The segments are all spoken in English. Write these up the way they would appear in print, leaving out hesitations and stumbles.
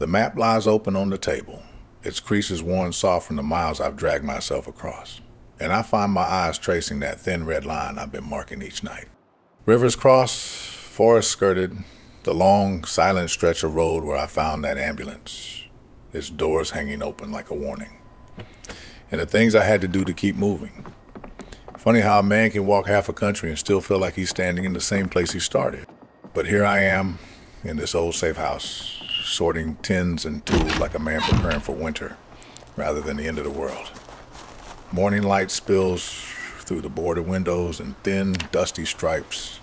map lies open on the table, its creases worn soft from the miles I've dragged myself across, and I find my eyes tracing that thin red line I've been marking each night. Rivers crossed, forest skirted, the long, silent stretch of road where I found that ambulance, its doors hanging open like a warning, and the things I had to do to keep moving. Funny how a man can walk half a country and still feel like he's standing in the same place he started. But here I am in this old safe house, sorting tins and tools like a man preparing for winter rather than the end of the world. Morning light spills through the boarded windows in thin, dusty stripes,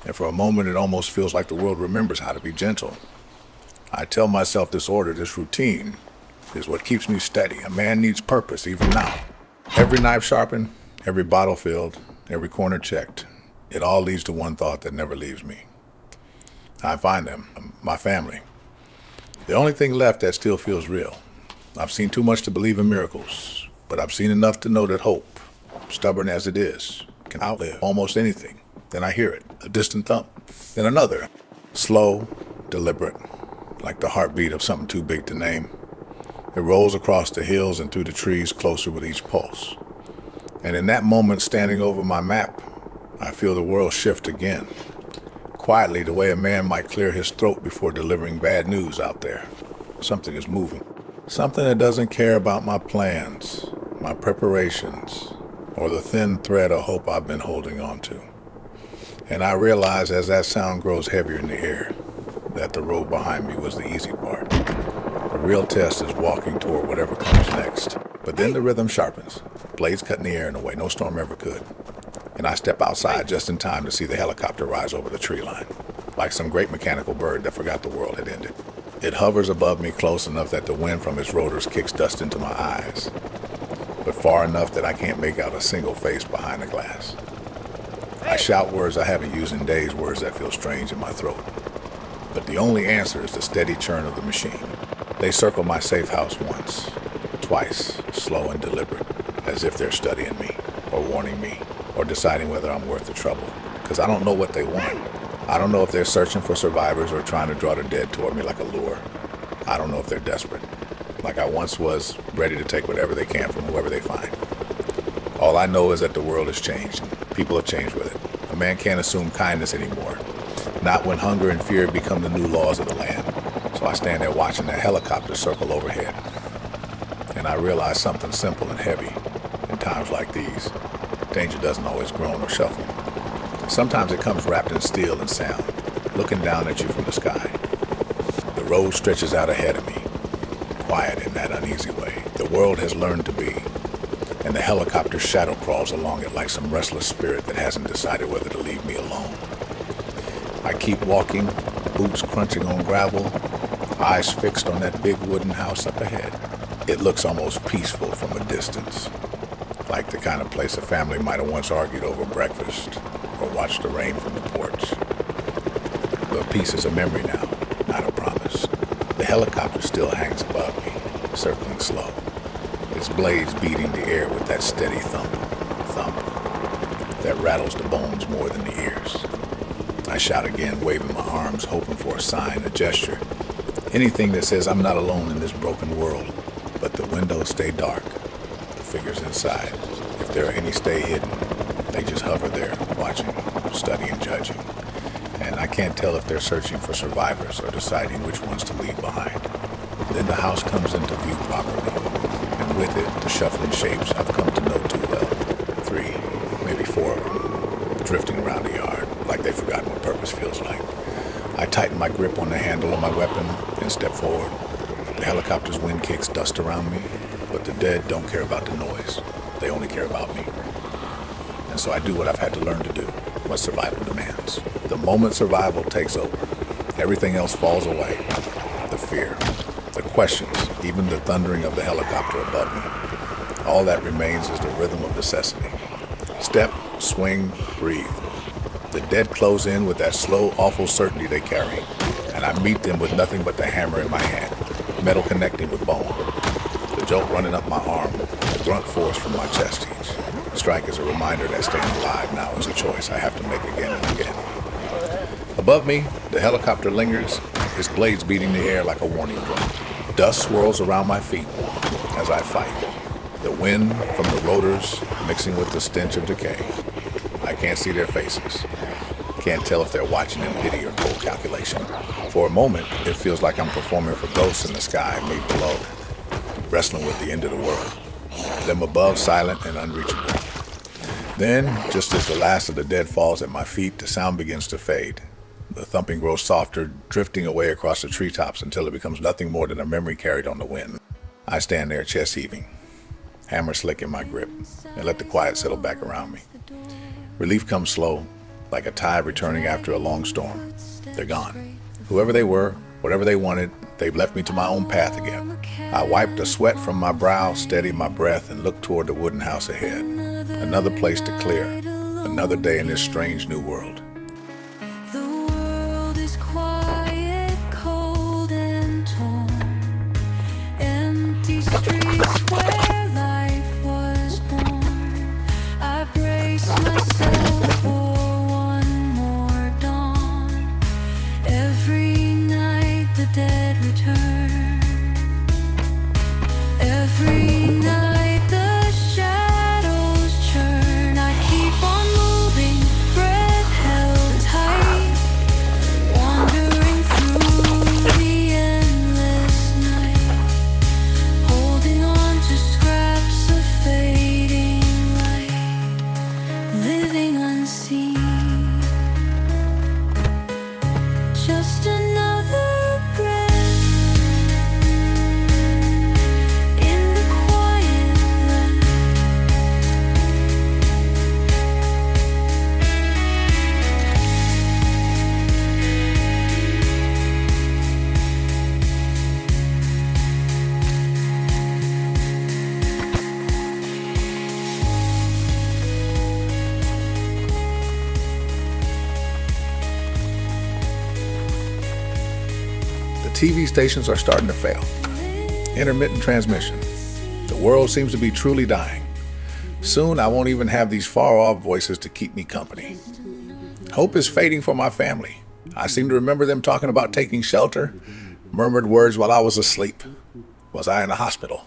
and for a moment it almost feels like the world remembers how to be gentle. I tell myself this order, this routine, is what keeps me steady. A man needs purpose even now. Every knife sharpened, every bottle filled, every corner checked. It all leads to one thought that never leaves me. I find them, my family. The only thing left that still feels real. I've seen too much to believe in miracles, but I've seen enough to know that hope, stubborn as it is, can outlive almost anything. Then I hear it, a distant thump. Then another, slow, deliberate, like the heartbeat of something too big to name. It rolls across the hills and through the trees closer with each pulse. And in that moment, standing over my map, I feel the world shift again. Quietly, the way a man might clear his throat before delivering bad news out there. Something is moving. Something that doesn't care about my plans, my preparations, or the thin thread of hope I've been holding on to. And I realize as that sound grows heavier in the air, that the road behind me was the easy part. The real test is walking toward whatever comes next. But then the rhythm sharpens, blades cut in the air in a way no storm ever could. And I step outside just in time to see the helicopter rise over the tree line, like some great mechanical bird that forgot the world had ended. It hovers above me close enough that the wind from its rotors kicks dust into my eyes, but far enough that I can't make out a single face behind the glass. I shout words I haven't used in days, words that feel strange in my throat. But the only answer is the steady churn of the machine. They circle my safe house once, twice, slow and deliberate, as if they're studying me, or warning me, or deciding whether I'm worth the trouble. Because I don't know what they want. I don't know if they're searching for survivors or trying to draw the dead toward me like a lure. I don't know if they're desperate, like I once was, ready to take whatever they can from whoever they find. All I know is that the world has changed, and people have changed with it. A man can't assume kindness anymore, not when hunger and fear become the new laws of the land. So I stand there watching that helicopter circle overhead, and I realize something simple and heavy. In times like these, danger doesn't always groan or shuffle. Sometimes it comes wrapped in steel and sound, looking down at you from the sky. The road stretches out ahead of me, quiet in that uneasy way. The world has learned to be, and the helicopter's shadow crawls along it like some restless spirit that hasn't decided whether to leave me alone. I keep walking, boots crunching on gravel, eyes fixed on that big wooden house up ahead. It looks almost peaceful from a distance, like the kind of place a family might have once argued over breakfast or watched the rain from the porch. But peace is a memory now, not a promise. The helicopter still hangs above me, circling slow, its blades beating the air with that steady thump, thump, that rattles the bones more than the ears. I shout again, waving my arms, hoping for a sign, a gesture, anything that says I'm not alone in this broken world. But the windows stay dark, the figures inside, if there are any, stay hidden. They just hover there, watching, studying, judging. And I can't tell if they're searching for survivors or deciding which ones to leave behind. Then the house comes into view properly, and with it, the shuffling shapes I've come to know too well. 3, maybe 4 of them, drifting around the yard, like they've forgotten what purpose feels like. I tighten my grip on the handle of my weapon and step forward. The helicopter's wind kicks dust around me, but the dead don't care about the noise. They only care about me. And so I do what I've had to learn to do, what survival demands. The moment survival takes over, everything else falls away. The fear, the questions, even the thundering of the helicopter above me. All that remains is the rhythm of necessity. Step, swing, breathe. The dead close in with that slow, awful certainty they carry, and I meet them with nothing but the hammer in my hand, metal connecting with bone. The jolt running up my arm, the grunt force from my chest each. Strike is a reminder that staying alive now is a choice I have to make again and again. Above me, the helicopter lingers, its blades beating the air like a warning drum. Dust swirls around my feet as I fight, the wind from the rotors mixing with the stench of decay. I can't see their faces. Can't tell if they're watching in pity or cold calculation. For a moment, it feels like I'm performing for ghosts in the sky, me below, wrestling with the end of the world. Them above, silent and unreachable. Then, just as the last of the dead falls at my feet, the sound begins to fade. The thumping grows softer, drifting away across the treetops until it becomes nothing more than a memory carried on the wind. I stand there, chest heaving, hammer slick in my grip, and let the quiet settle back around me. Relief comes slow, like a tide returning after a long storm. They're gone. Whoever they were, whatever they wanted, they've left me to my own path again. I wipe the sweat from my brow, steady my breath, and look toward the wooden house ahead. Another place to clear, another day in this strange new world. The world is quiet, cold and torn. Empty streets where life was born. I brace myself for one more dawn. Every night the dead return. Every night the shadows churn. I keep on moving, breath held tight, wandering through the endless night, holding on to scraps of fading light, living unseen. Just another breath in the quiet land. The TV stations are starting to fail. Intermittent transmission. The world seems to be truly dying. Soon I won't even have these far-off voices to keep me company. Hope is fading for my family. I seem to remember them talking about taking shelter, murmured words while I was asleep. Was I in a hospital?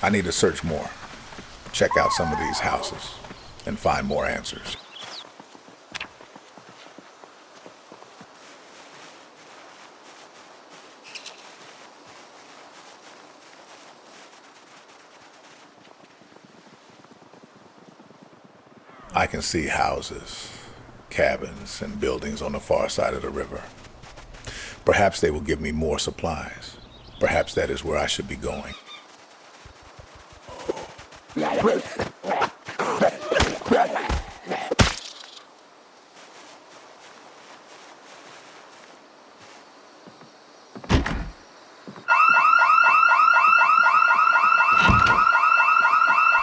I need to search more, check out some of these houses, and find more answers. I can see houses, cabins, and buildings on the far side of the river. Perhaps they will give me more supplies. Perhaps that is where I should be going.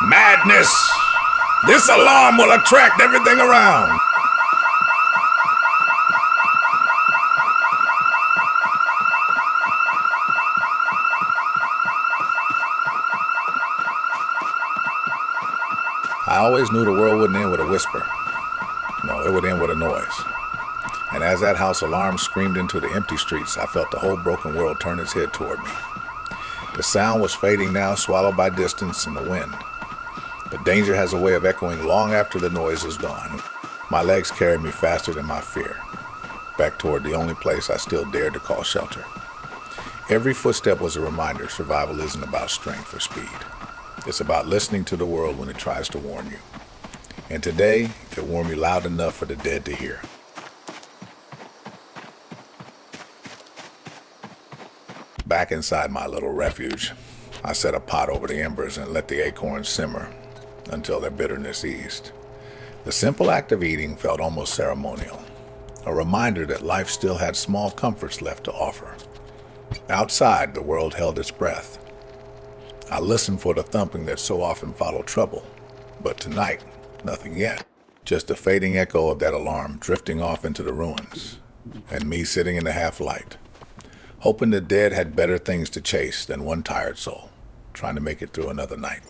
Madness! This alarm will attract everything around. I always knew the world wouldn't end with a whisper. No, it would end with a noise. And as that house alarm screamed into the empty streets, I felt the whole broken world turn its head toward me. The sound was fading now, swallowed by distance and the wind. But danger has a way of echoing long after the noise is gone. My legs carried me faster than my fear, back toward the only place I still dared to call shelter. Every footstep was a reminder survival isn't about strength or speed. It's about listening to the world when it tries to warn you. And today, it warned me loud enough for the dead to hear. Back inside my little refuge, I set a pot over the embers and let the acorns simmer until their bitterness eased. The simple act of eating felt almost ceremonial, a reminder that life still had small comforts left to offer. Outside, the world held its breath. I listened for the thumping that so often followed trouble, but tonight, nothing yet. Just a fading echo of that alarm drifting off into the ruins, and me sitting in the half-light, hoping the dead had better things to chase than one tired soul, trying to make it through another night.